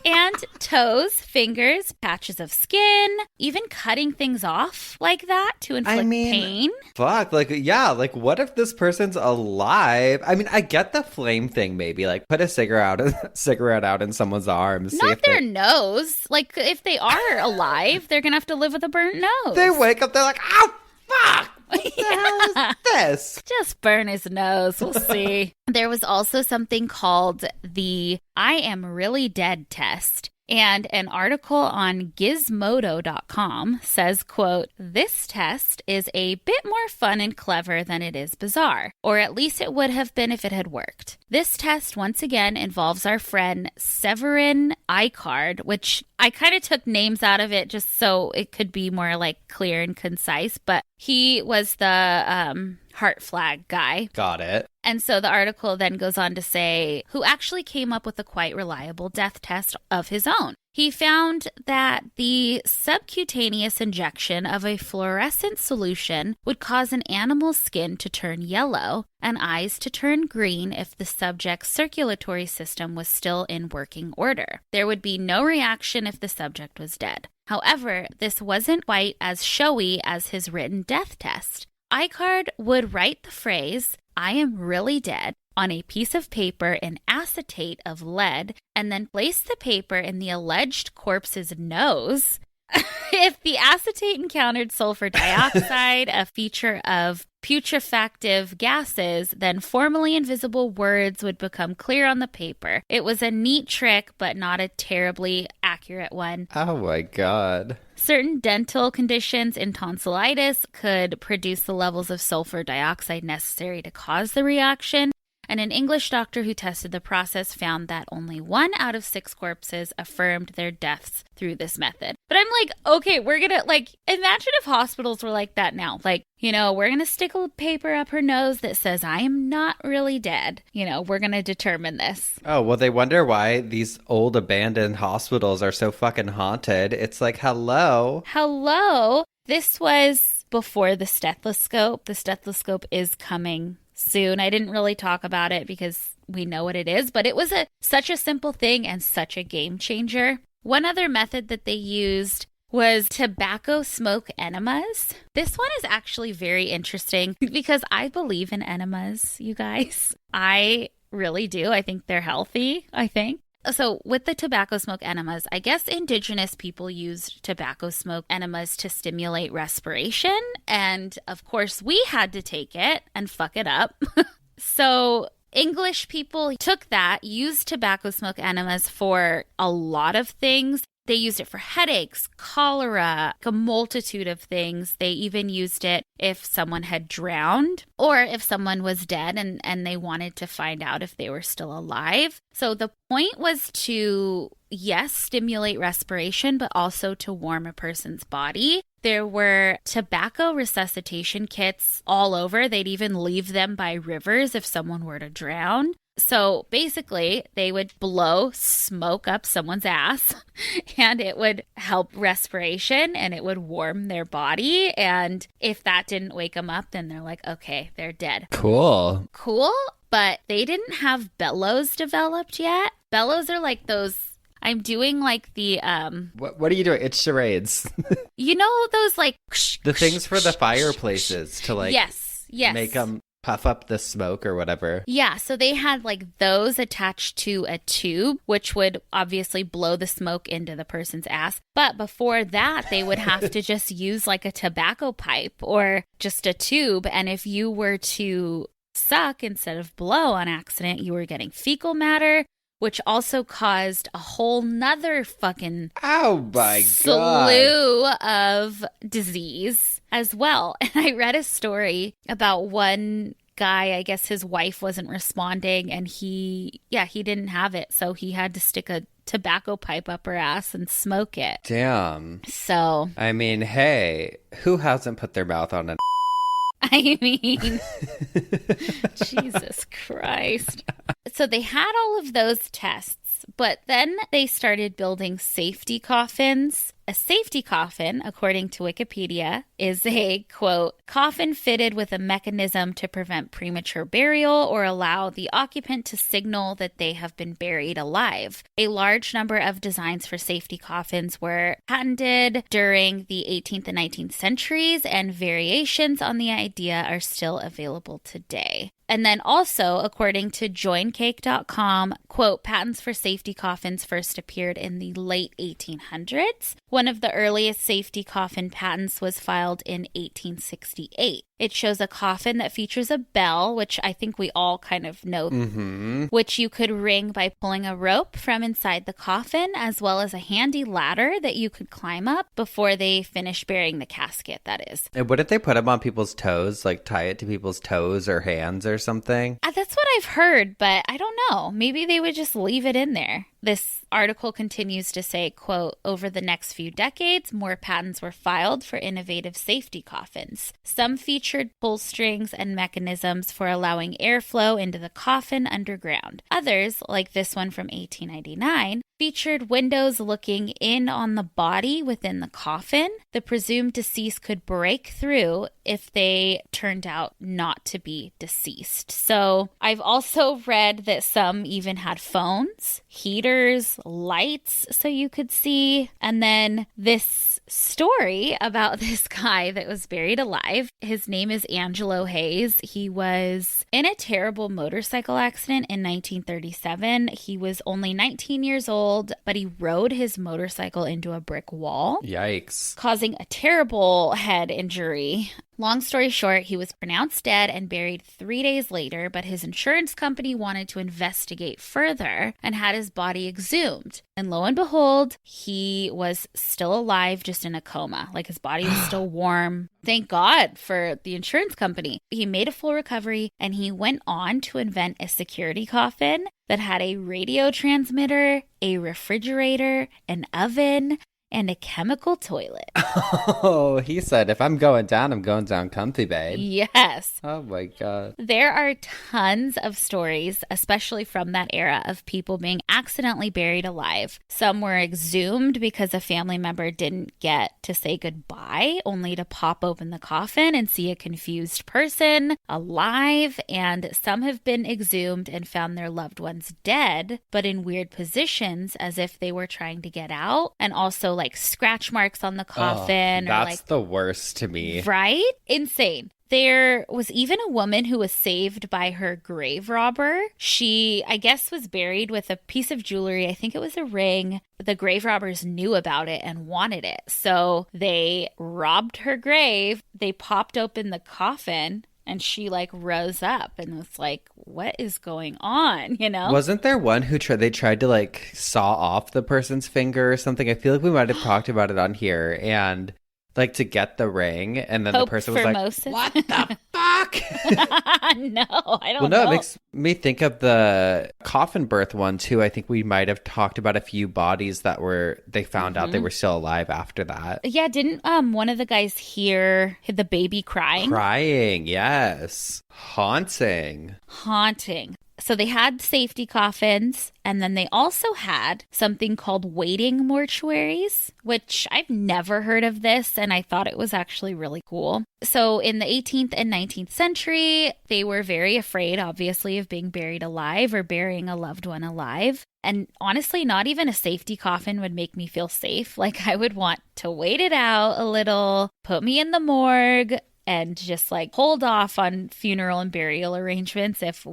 And toes, fingers, patches of skin, even cutting things off like that to inflict pain. Fuck, like, yeah, like, what if this person's alive? I mean, I get the flame thing, maybe. Like, put a cigarette out in someo's arms. Not their nose. Like, if they are alive, they're gonna have to live with a burnt nose. They wake up, they're like, oh, fuck! What the hell is this? Just burn his nose. We'll see. There was also something called the I Am Really Dead test. And an article on gizmodo.com says, quote, "This test is a bit more fun and clever than it is bizarre, or at least it would have been if it had worked. This test, once again, involves our friend Severin Icard," which I kind of took names out of it just so it could be more like clear and concise, but he was the heart flag guy. Got it. And so the article then goes on to say, who actually came up with a quite reliable death test of his own. He found that the subcutaneous injection of a fluorescent solution would cause an animal's skin to turn yellow and eyes to turn green if the subject's circulatory system was still in working order. There would be no reaction if the subject was dead. However, this wasn't quite as showy as his written death test. Icard would write the phrase, "I am really dead," on a piece of paper in acetate of lead and then place the paper in the alleged corpse's nose. If the acetate encountered sulfur dioxide, a feature of putrefactive gases, then formally invisible words would become clear on the paper. It was a neat trick, but not a terribly accurate one. Oh my God. Certain dental conditions and tonsillitis could produce the levels of sulfur dioxide necessary to cause the reaction. And an English doctor who tested the process found that only 1 out of 6 corpses affirmed their deaths through this method. But I'm like, okay, we're gonna, like, imagine if hospitals were like that now. Like, you know, we're gonna stick a paper up her nose that says, "I am not really dead." You know, we're gonna determine this. Oh, well, they wonder why these old abandoned hospitals are so fucking haunted. It's like, hello. This was before the stethoscope. The stethoscope is coming soon. I didn't really talk about it because we know what it is, but it was such a simple thing and such a game changer. One other method that they used was tobacco smoke enemas. This one is actually very interesting because I believe in enemas, you guys. I really do. I think they're healthy, So with the tobacco smoke enemas, I guess indigenous people used tobacco smoke enemas to stimulate respiration. And of course, we had to take it and fuck it up. So English people took that, used tobacco smoke enemas for a lot of things. They used it for headaches, cholera, a multitude of things. They even used it if someone had drowned or if someone was dead and they wanted to find out if they were still alive. So the point was to, yes, stimulate respiration, but also to warm a person's body. There were tobacco resuscitation kits all over. They'd even leave them by rivers if someone were to drown. So basically, they would blow smoke up someone's ass and it would help respiration and it would warm their body. And if that didn't wake them up, then they're like, okay, they're dead. Cool. But they didn't have bellows developed yet. Bellows are like those, I'm doing like the What are you doing? It's charades. You know those like the things for the fireplaces to like yes make them puff up the smoke or whatever. Yeah, so they had like those attached to a tube, which would obviously blow the smoke into the person's ass. But before that, they would have to just use like a tobacco pipe or just a tube. And if you were to suck instead of blow on accident, you were getting fecal matter, which also caused a whole nother fucking slew of disease as well. And I read a story about one guy, I guess his wife wasn't responding and he didn't have it. So he had to stick a tobacco pipe up her ass and smoke it. Damn. So. I mean, hey, who hasn't put their mouth on an I mean, Jesus Christ. So they had all of those tests, but then they started building safety coffins A safety coffin, according to Wikipedia, is a, quote, coffin fitted with a mechanism to prevent premature burial or allow the occupant to signal that they have been buried alive. A large number of designs for safety coffins were patented during the 18th and 19th centuries, and variations on the idea are still available today. And then also, according to joincake.com, quote, patents for safety coffins first appeared in the late 1800s. One of the earliest safety coffin patents was filed in 1868. It shows a coffin that features a bell, which I think we all kind of know, which you could ring by pulling a rope from inside the coffin, as well as a handy ladder that you could climb up before they finish burying the casket, that is. And wouldn't they put them on people's toes, like tie it to people's toes or hands or something? That's what I've heard, but I don't know. Maybe they would just leave it in there. This article continues to say, quote, over the next few decades, more patents were filed for innovative safety coffins. Some featured pull strings and mechanisms for allowing airflow into the coffin underground. Others, like this one from 1899, featured windows looking in on the body within the coffin. The presumed deceased could break through if they turned out not to be deceased. So I've also read that some even had phones, heaters, lights so you could see. And then this story about this guy that was buried alive. His name is Angelo Hayes. He was in a terrible motorcycle accident in 1937. He was only 19 years old, but he rode his motorcycle into a brick wall. Yikes. Causing a terrible head injury. Long story short, he was pronounced dead and buried 3 days later, but his insurance company wanted to investigate further and had his body exhumed. And lo and behold, he was still alive, just in a coma. Like, his body was still warm. Thank God for the insurance company. He made a full recovery, and he went on to invent a security coffin that had a radio transmitter, a refrigerator, an oven, and a chemical toilet. Oh, he said, if I'm going down comfy, babe. Yes. Oh my God. There are tons of stories, especially from that era, of people being accidentally buried alive. Some were exhumed because a family member didn't get to say goodbye, only to pop open the coffin and see a confused person alive. And some have been exhumed and found their loved ones dead, but in weird positions as if they were trying to get out. And also like scratch marks on the coffin. That's the worst to me. Right? Insane. There was even a woman who was saved by her grave robber. She, I guess, was buried with a piece of jewelry. I think it was a ring. The grave robbers knew about it and wanted it. So they robbed her grave. They popped open the coffin. And she like rose up and was like, what is going on? You know? Wasn't there one who they tried to like saw off the person's finger or something? I feel like we might have talked about it on here. And like to get the ring. And then Hope the person was like, Moses. what the fuck? No, I don't know. Well, no, it makes me think of the coffin birth one too. I think we might have talked about a few bodies that they found out they were still alive after that. Yeah, didn't one of the guys hear the baby crying? Crying, yes. Haunting. So they had safety coffins, and then they also had something called waiting mortuaries, which I've never heard of this, and I thought it was actually really cool. So in the 18th and 19th century, they were very afraid, obviously, of being buried alive or burying a loved one alive. And honestly, not even a safety coffin would make me feel safe. Like, I would want to wait it out a little, put me in the morgue, and just like hold off on funeral and burial arrangements if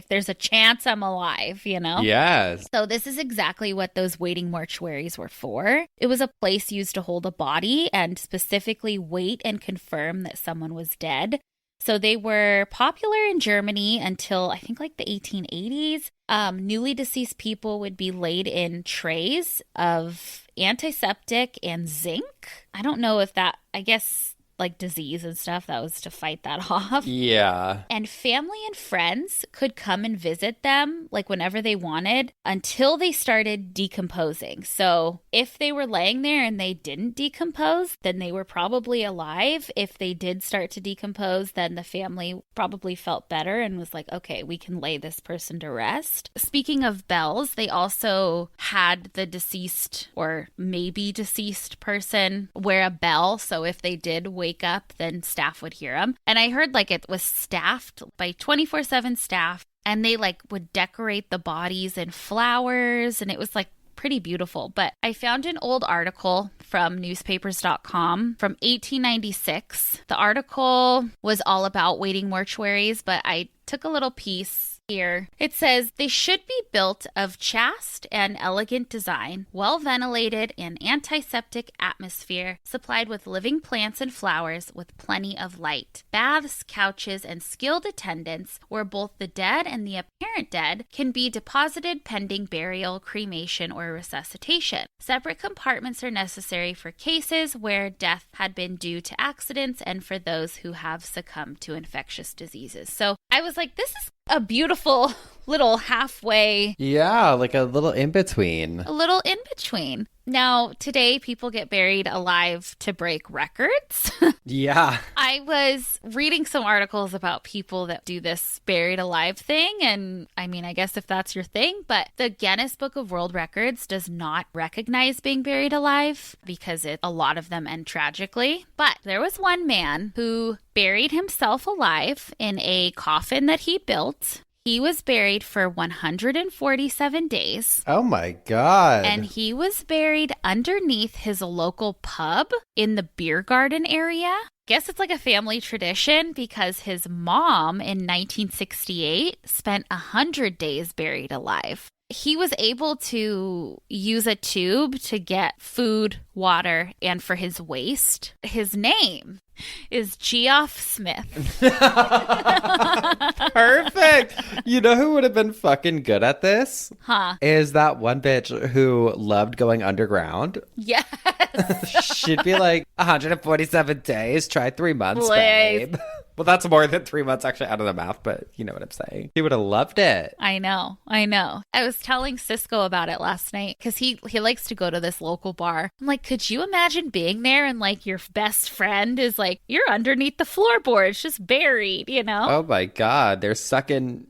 there's a chance I'm alive, you know? Yes. So this is exactly what those waiting mortuaries were for. It was a place used to hold a body and specifically wait and confirm that someone was dead. So they were popular in Germany until I think like the 1880s. Newly deceased people would be laid in trays of antiseptic and zinc. I don't know if that, I guess, like disease and stuff. That was to fight that off. Yeah. And family and friends could come and visit them like whenever they wanted until they started decomposing. So if they were laying there and they didn't decompose, then they were probably alive. If they did start to decompose, then the family probably felt better and was like, okay, we can lay this person to rest. Speaking of bells, they also had the deceased or maybe deceased person wear a bell. So if they did wake up, then staff would hear them. And I heard like it was staffed by 24/7 staff, and they like would decorate the bodies in flowers, and it was like pretty beautiful. But I found an old article from newspapers.com from 1896. The article was all about waiting mortuaries, but I took a little piece here. It says they should be built of chaste and elegant design, well ventilated and antiseptic atmosphere, supplied with living plants and flowers with plenty of light. Baths, couches, and skilled attendants where both the dead and the apparent dead can be deposited pending burial, cremation, or resuscitation. Separate compartments are necessary for cases where death had been due to accidents and for those who have succumbed to infectious diseases. So I was like, this is a beautiful little halfway. Yeah, like a little in between. A little in between. Now, today people get buried alive to break records. Yeah. I was reading some articles about people that do this buried alive thing. And I mean, I guess if that's your thing, but the Guinness Book of World Records does not recognize being buried alive because a lot of them end tragically. But there was one man who buried himself alive in a coffin that he built. He was buried for 147 days. Oh my God. And he was buried underneath his local pub in the beer garden area. Guess it's like a family tradition because his mom in 1968 spent 100 days buried alive. He was able to use a tube to get food, water, and for his waste. His name is Geoff Smith. Perfect. You know who would have been fucking good at this? Huh? Is that one bitch who loved going underground. Yes. She'd be like, 147 days, try 3 months, babe. Well, that's more than 3 months actually out of the math, but you know what I'm saying. He would have loved it. I know. I was telling Cisco about it last night because he likes to go to this local bar. I'm like, could you imagine being there and like your best friend is like, you're underneath the floorboards, just buried, you know? Oh my God. They're sucking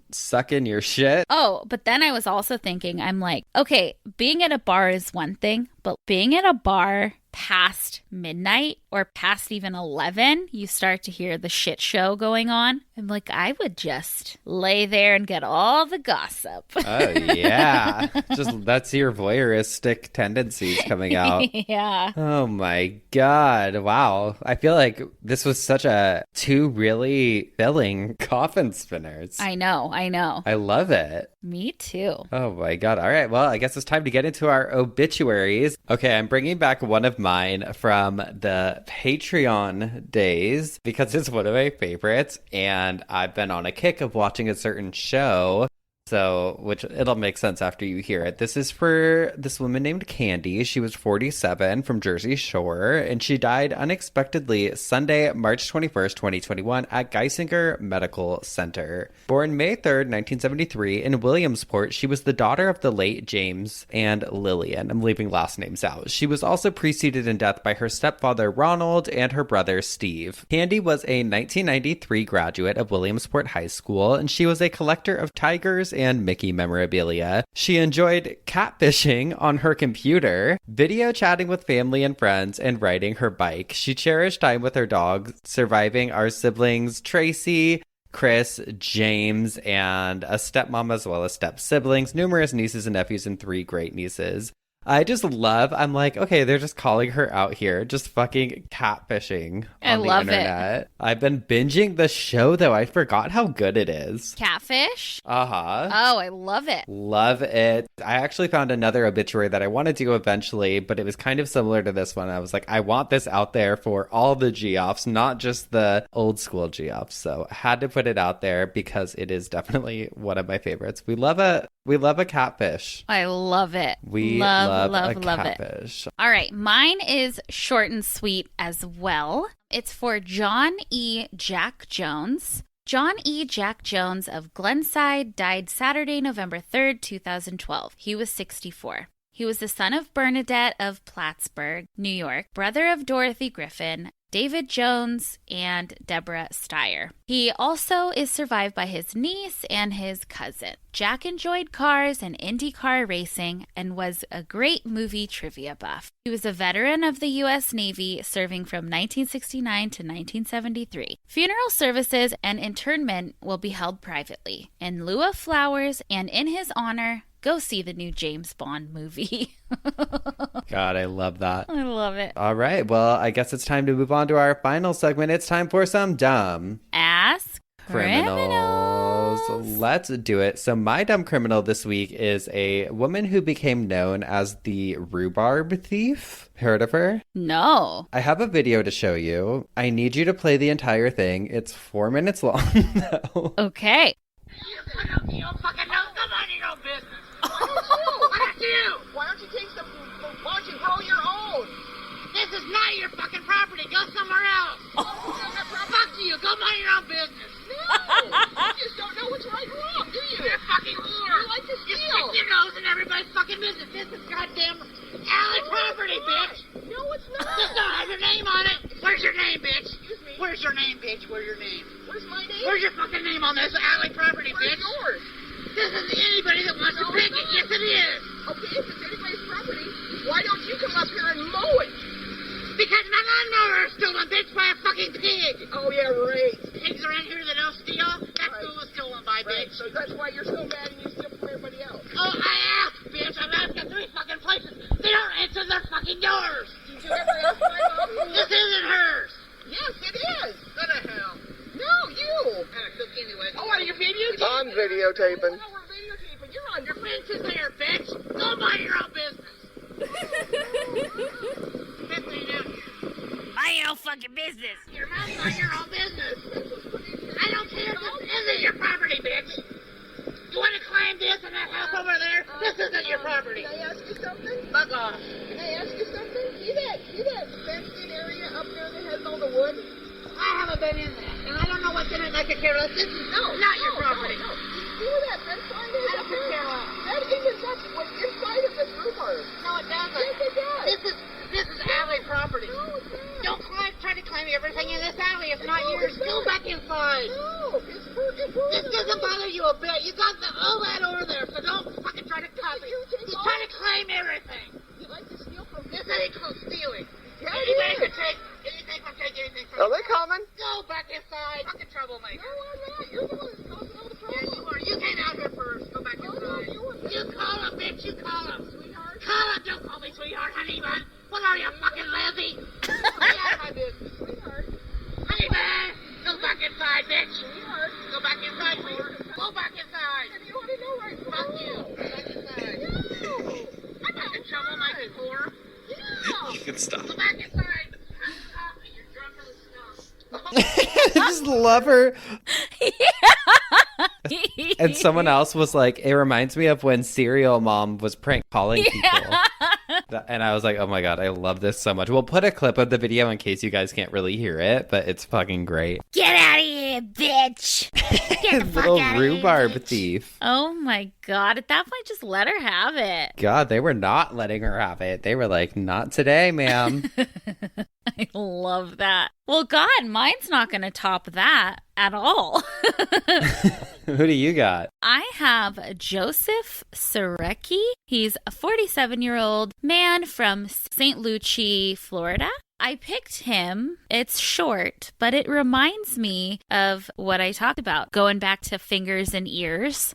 your shit. Oh, but then I was also thinking, I'm like, okay, being at a bar is one thing, but being at a bar past midnight or past even 11, you start to hear the shit show going on. I'm like, I would just lay there and get all the gossip. Oh, yeah. That's your voyeuristic tendencies coming out. Yeah. Oh my God. Wow. I feel like this was such two really filling coffin spinners. I know. I love it. Me too. Oh my God. All right. Well, I guess it's time to get into our obituaries. Okay, I'm bringing back one of mine from the Patreon days because it's one of my favorites, and I've been on a kick of watching a certain show. So, which it'll make sense after you hear it. This is for this woman named Candy. She was 47 from Jersey Shore, and she died unexpectedly Sunday, March 21st, 2021 at Geisinger Medical Center. Born May 3rd, 1973 in Williamsport, she was the daughter of the late James and Lillian. I'm leaving last names out. She was also preceded in death by her stepfather Ronald and her brother Steve. Candy was a 1993 graduate of Williamsport High School, and she was a collector of tigers and Mickey memorabilia. She enjoyed catfishing on her computer, video chatting with family and friends, and riding her bike. She cherished time with her dog, surviving our siblings Tracy, Chris, James, and a stepmom as well as step-siblings, numerous nieces and nephews, and 3 great nieces. I just I'm like, okay, they're just calling her out here, just fucking catfishing on the internet. It. I've been binging the show, though. I forgot how good it is. Catfish? Uh-huh. Oh, I love it. Love it. I actually found another obituary that I want to do eventually, but it was kind of similar to this one. I was like, I want this out there for all the Geoffs, not just the old school Geoffs. So I had to put it out there because it is definitely one of my favorites. We love a catfish. I love it. We love a catfish. All right. Mine is short and sweet as well. It's for John E. Jack Jones. John E. Jack Jones of Glenside died Saturday, November 3rd, 2012. He was 64. He was the son of Bernadette of Plattsburgh, New York, brother of Dorothy Griffin, David Jones, and Deborah Steyer. He also is survived by his niece and his cousin. Jack enjoyed cars and IndyCar racing and was a great movie trivia buff. He was a veteran of the U.S. Navy, serving from 1969 to 1973. Funeral services and interment will be held privately. In lieu of flowers and in his honor, go see the new James Bond movie. God, I love that. I love it. All right. Well, I guess it's time to move on to our final segment. It's time for some dumb Ask criminals. Let's do it. So my dumb criminal this week is a woman who became known as the rhubarb thief. Heard of her? No. I have a video to show you. I need you to play the entire thing. It's 4 minutes long. though. Okay. You don't fucking know. Come on, you know business. Why don't you? Why don't you take some? Why don't you grow your own? This is not your fucking property. Go somewhere else. Fuck you. Go mind your own business. No, you just don't know what's right and wrong, do you? You're a fucking whore. You like to steal. You stick your nose in everybody's fucking business. This is goddamn alley property, bitch. No, it's not. This don't have your name on it. Where's your name, bitch? Excuse me. Where's your name, bitch? Where's your name? Where's my name? Where's your fucking name on this alley property, bitch? Where's yours? This is anybody that wants to pick it. Yes, it is. Okay, if it's anybody's property, why don't you come up here and mow it? Because my lawnmower is stolen, bitch, by a fucking pig. Oh, yeah, right. Pigs around here that don't steal? That's who was stolen by, bitch. So that's why you're so mad and you steal from everybody else. Oh, I asked, bitch. I've asked at 3 fucking places. They don't answer their fucking doors. Did you ever ask my mom? This isn't hers. Yes, it is. Go to hell. No, you. Anyway. Oh, are you videotaping? I'm videotaping. No, we're videotaping. You're on your bench is there, bitch. Go mind your own business. Mind your own fucking business. Your mouth on your own business. I don't care if this isn't your property, bitch. You want to climb this and that house over there? This isn't your property. Can I ask you something? Fuck off. Can I ask you something? See that fenced-in area up there that has all the wood? I haven't been in there, and I don't know what's in it. I could care less. This is not your property. No. You see where that fence line is? I don't care less. That isn't what's inside of this rhubarb. No, it doesn't. Yes, it does. This is alley property. No, it's not. Don't try to claim everything in this alley. It's not yours. Go back inside. No, it's This doesn't bother you a bit. You got all that over there, so don't fucking try to copy. Just try to claim everything. You like to steal from This ain't called stealing. Yeah, Anybody it can take anything from anything from Are they coming? Go back inside. Fucking troublemaker. No, I'm not. You're the one that's causing all the trouble. Yeah, you are. You came out here first. Go back inside. You call him, bitch. You call him. Sweetheart. Call him. Don't call me sweetheart, honey bun. What are you, fucking lazy? Stay out of my business. Sweetheart. Honey bun. Go back inside, bitch. Sweetheart. Go back inside, whore. Go back inside. If you want to know right Fuck you. Go back inside. No. I'm not in trouble, my big whore. You can stop. Go back inside. You're drunk as skunk. I just love her. And someone else was like, it reminds me of when Serial Mom was prank calling people. And I was like, oh my God, I love this so much. We'll put a clip of the video in case you guys can't really hear it, but it's fucking great. Get out of here, bitch. Get the fuck Little out rhubarb of here, bitch. thief. Oh my God. At that point, just let her have it. God, they were not letting her have it. They were like, not today, ma'am. I love that. Well, God, mine's not going to top that at all. Who do you got? I have Joseph Surecki. He's a 47-year-old man from St. Lucie, Florida. I picked him. It's short, but it reminds me of what I talked about, going back to fingers and ears.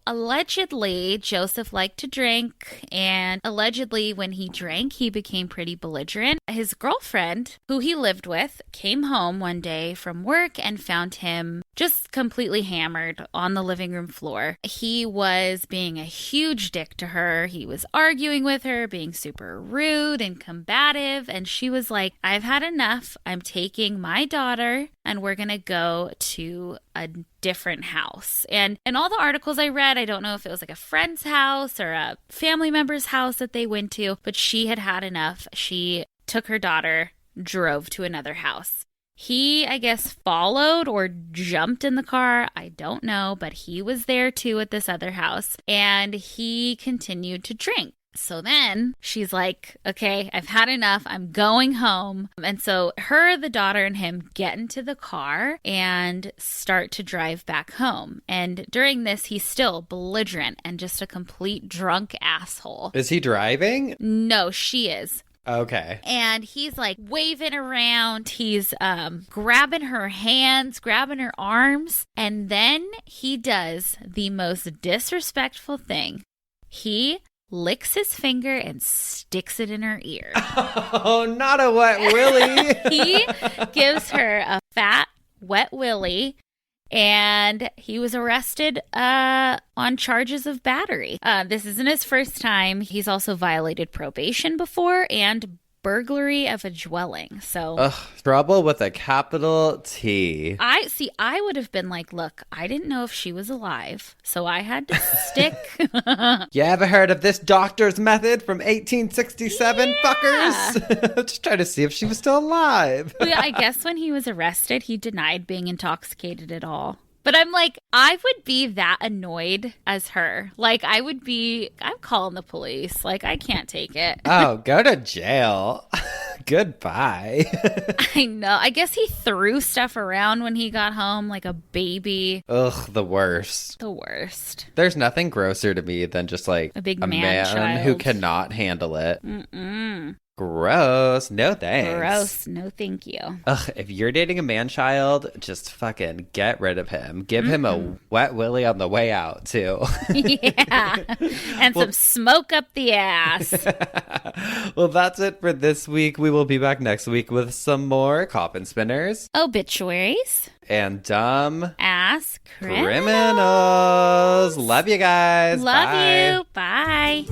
Allegedly, Joseph liked to drink, and allegedly, when he drank, he became pretty belligerent. His girlfriend, who he lived with, came home one day from work and found him just completely hammered on the living room floor. He was being a huge dick to her. He was arguing with her, being super rude and combative, and she was like, I've had enough. I'm taking my daughter and we're going to go to a different house. And in all the articles I read, I don't know if it was like a friend's house or a family member's house that they went to, but she had had enough. She took her daughter drove to another house. He, I guess, followed or jumped in the car. I don't know, but he was there too at this other house, and he continued to drink. So then she's like, okay, I've had enough. I'm going home. And so her, the daughter, and him get into the car and start to drive back home. And during this, he's still belligerent and just a complete drunk asshole. Is he driving? No, she is. Okay. And he's like waving around. He's grabbing her hands, grabbing her arms. And then he does the most disrespectful thing. He licks his finger and sticks it in her ear. Oh, not a wet willy. He gives her a fat, wet willy, and he was arrested on charges of battery. This isn't his first time. He's also violated probation before and burglary of a dwelling. So trouble with a capital T. I would have been like, look, I didn't know if she was alive, so I had to stick. You ever heard of this doctor's method from 1867, fuckers? Just trying to see if she was still alive. Well, I guess when he was arrested, he denied being intoxicated at all. But I'm like, I would be that annoyed as her. Like, I'm calling the police. Like, I can't take it. Oh, go to jail. Goodbye. I know. I guess he threw stuff around when he got home like a baby. Ugh, the worst. The worst. There's nothing grosser to me than just like a big man child who cannot handle it. Mm-mm. Gross. No thanks. Gross. No thank you. Ugh, if you're dating a man-child, just fucking get rid of him. Give him a wet willy on the way out, too. Yeah. And some smoke up the ass. Well, that's it for this week. We will be back next week with some more Coffin Spinners. Obituaries. And dumb-ass criminals. Love you guys. Love Bye. you. Bye.